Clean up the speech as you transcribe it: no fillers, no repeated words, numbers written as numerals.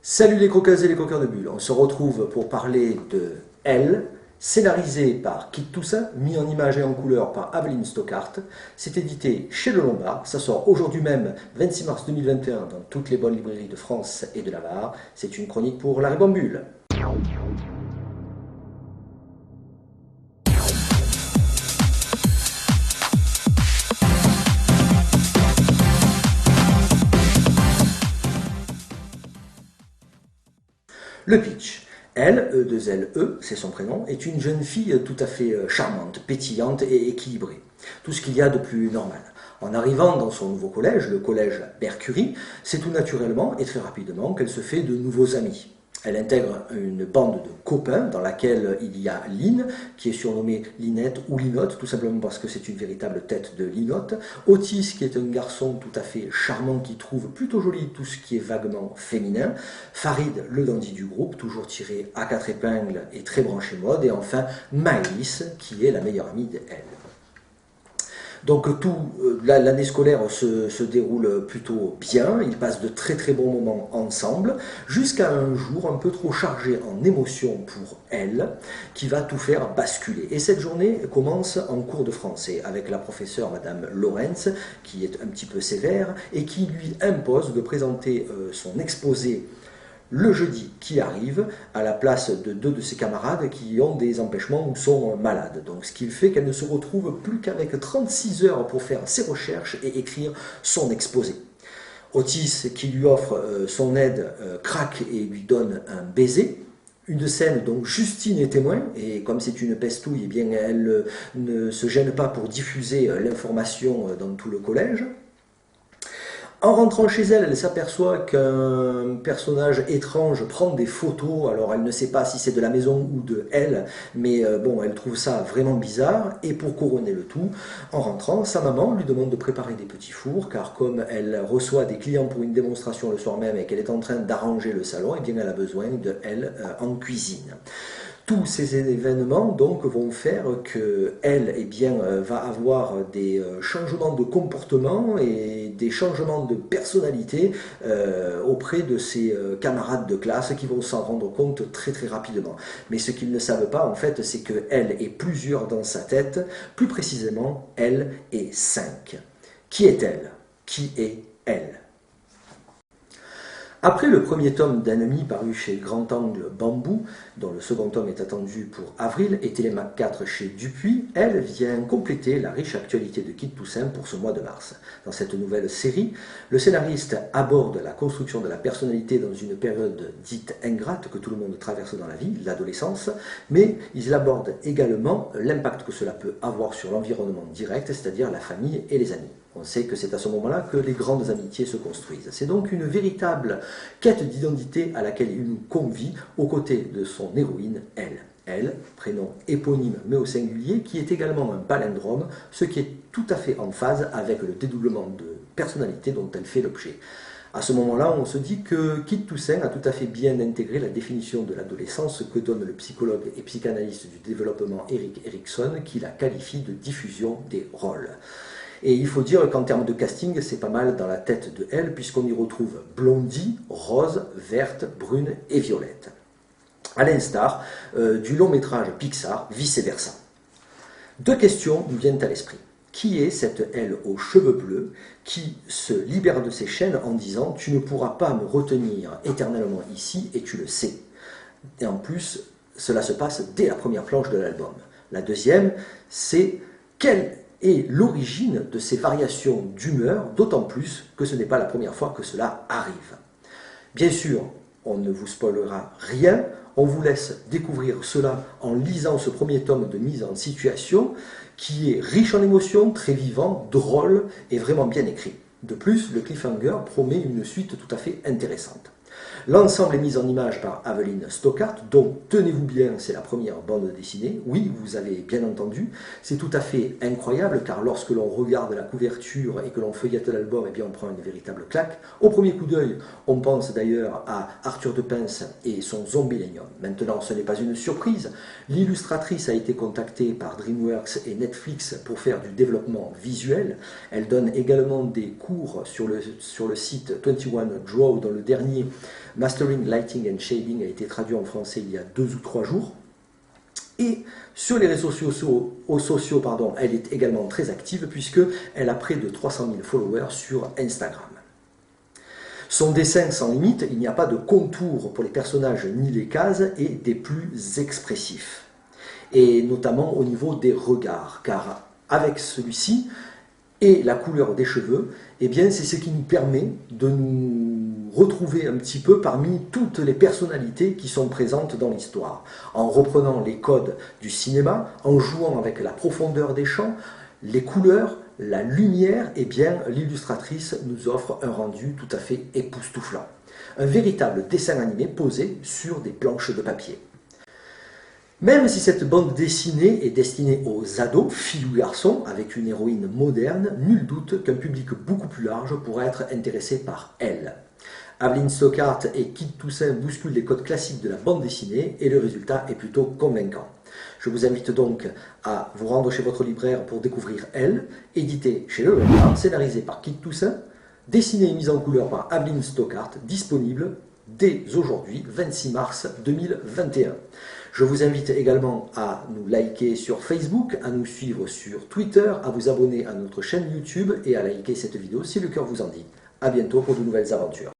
Salut les croqueuses et les croqueurs de bulles, on se retrouve pour parler de Elle, scénarisé par Kit Toussaint, mis en image et en couleur par Aveline Stockart. C'est édité chez Le Lombard, ça sort aujourd'hui même, 26 mars 2021, dans toutes les bonnes librairies de France et de Navarre. C'est une chronique pour la Ribambule. Le pitch. Elle, E2LE, c'est son prénom, est une jeune fille tout à fait charmante, pétillante et équilibrée. Tout ce qu'il y a de plus normal. En arrivant dans son nouveau collège, le collège Mercury, c'est tout naturellement et très rapidement qu'elle se fait de nouveaux amis. Elle intègre une bande de copains dans laquelle il y a Lynn, qui est surnommée Lynette ou Linotte, tout simplement parce que c'est une véritable tête de Linotte. Otis, qui est un garçon tout à fait charmant, qui trouve plutôt joli tout ce qui est vaguement féminin. Farid, le dandy du groupe, toujours tiré à quatre épingles et très branché mode. Et enfin, Maëlys, qui est la meilleure amie d'elle. Donc l'année scolaire se déroule plutôt bien, ils passent de très très bons moments ensemble, jusqu'à un jour un peu trop chargé en émotions pour elle, qui va tout faire basculer. Et cette journée commence en cours de français, avec la professeure Madame Lorenz, qui est un petit peu sévère, et qui lui impose de présenter son exposé le jeudi qui arrive, à la place de deux de ses camarades qui ont des empêchements ou sont malades. Donc, ce qui fait qu'elle ne se retrouve plus qu'avec 36 heures pour faire ses recherches et écrire son exposé. Otis, qui lui offre son aide, craque et lui donne un baiser. Une scène dont Justine est témoin, et comme c'est une pestouille, eh bien, elle ne se gêne pas pour diffuser l'information dans tout le collège. En rentrant chez elle, elle s'aperçoit qu'un personnage étrange prend des photos. Alors elle ne sait pas si c'est de la maison ou de elle, mais bon, elle trouve ça vraiment bizarre. Et pour couronner le tout, en rentrant, sa maman lui demande de préparer des petits fours, car comme elle reçoit des clients pour une démonstration le soir même et qu'elle est en train d'arranger le salon, eh bien elle a besoin de elle en cuisine. Tous ces événements donc vont faire qu'elle va avoir des changements de comportement et des changements de personnalité auprès de ses camarades de classe qui vont s'en rendre compte très très rapidement. Mais ce qu'ils ne savent pas en fait, c'est qu'elle est plusieurs dans sa tête, plus précisément elle est 5. Qui est-elle? Qui est elle? Après le premier tome d'Annemie paru chez Grand Angle Bambou, dont le second tome est attendu pour avril, et Télémac 4 chez Dupuis, elle vient compléter la riche actualité de Kit Toussaint pour ce mois de mars. Dans cette nouvelle série, le scénariste aborde la construction de la personnalité dans une période dite ingrate que tout le monde traverse dans la vie, l'adolescence, mais il aborde également l'impact que cela peut avoir sur l'environnement direct, c'est-à-dire la famille et les amis. On sait que c'est à ce moment-là que les grandes amitiés se construisent. C'est donc une véritable quête d'identité à laquelle il nous convie aux côtés de son héroïne, elle. Elle, prénom éponyme mais au singulier, qui est également un palindrome, ce qui est tout à fait en phase avec le dédoublement de personnalité dont elle fait l'objet. À ce moment-là, on se dit que Kit Toussaint a tout à fait bien intégré la définition de l'adolescence que donne le psychologue et psychanalyste du développement Erik Erikson, qui la qualifie de diffusion des rôles. Et il faut dire qu'en termes de casting, c'est pas mal dans la tête de elle, puisqu'on y retrouve blondie, rose, verte, brune et violette. À l'instar du long métrage Pixar, vice-versa. Deux questions nous viennent à l'esprit. Qui est cette elle aux cheveux bleus qui se libère de ses chaînes en disant « Tu ne pourras pas me retenir éternellement ici et tu le sais ». Et en plus, cela se passe dès la première planche de l'album. La deuxième, c'est quelle est l'origine de ces variations d'humeur, d'autant plus que ce n'est pas la première fois que cela arrive. Bien sûr, on ne vous spoilera rien, on vous laisse découvrir cela en lisant ce premier tome de mise en situation, qui est riche en émotions, très vivant, drôle et vraiment bien écrit. De plus, le cliffhanger promet une suite tout à fait intéressante. L'ensemble est mis en image par Aveline Stockart, dont, tenez-vous bien, c'est la première bande dessinée. Oui, vous avez bien entendu, c'est tout à fait incroyable, car lorsque l'on regarde la couverture et que l'on feuillette l'album, eh bien on prend une véritable claque. Au premier coup d'œil, on pense d'ailleurs à Arthur de Pince et son Zombilenium. Maintenant, ce n'est pas une surprise. L'illustratrice a été contactée par DreamWorks et Netflix pour faire du développement visuel. Elle donne également des cours sur le site 21 Draw, dont le dernier Mastering, Lighting and Shading a été traduit en français il y a 2 ou 3 jours. Et sur les réseaux sociaux, elle est également très active puisqu'elle a près de 300 000 followers sur Instagram. Son dessin sans limite, il n'y a pas de contour pour les personnages ni les cases, et des plus expressifs. Et notamment au niveau des regards, car avec celui-ci et la couleur des cheveux, eh bien c'est ce qui nous permet de nous retrouver un petit peu parmi toutes les personnalités qui sont présentes dans l'histoire, en reprenant les codes du cinéma, en jouant avec la profondeur des champs, les couleurs, la lumière, eh bien l'illustratrice nous offre un rendu tout à fait époustouflant. Un véritable dessin animé posé sur des planches de papier. Même si cette bande dessinée est destinée aux ados, filles ou garçons, avec une héroïne moderne, nul doute qu'un public beaucoup plus large pourra être intéressé par elle. Aveline Stockhart et Kid Toussaint bousculent les codes classiques de la bande dessinée et le résultat est plutôt convaincant. Je vous invite donc à vous rendre chez votre libraire pour découvrir Elle, édité chez Le Leclerc, scénarisé par Kid Toussaint, dessinée et mise en couleur par Aveline Stockhart, disponible dès aujourd'hui, 26 mars 2021. Je vous invite également à nous liker sur Facebook, à nous suivre sur Twitter, à vous abonner à notre chaîne YouTube et à liker cette vidéo si le cœur vous en dit. A bientôt pour de nouvelles aventures.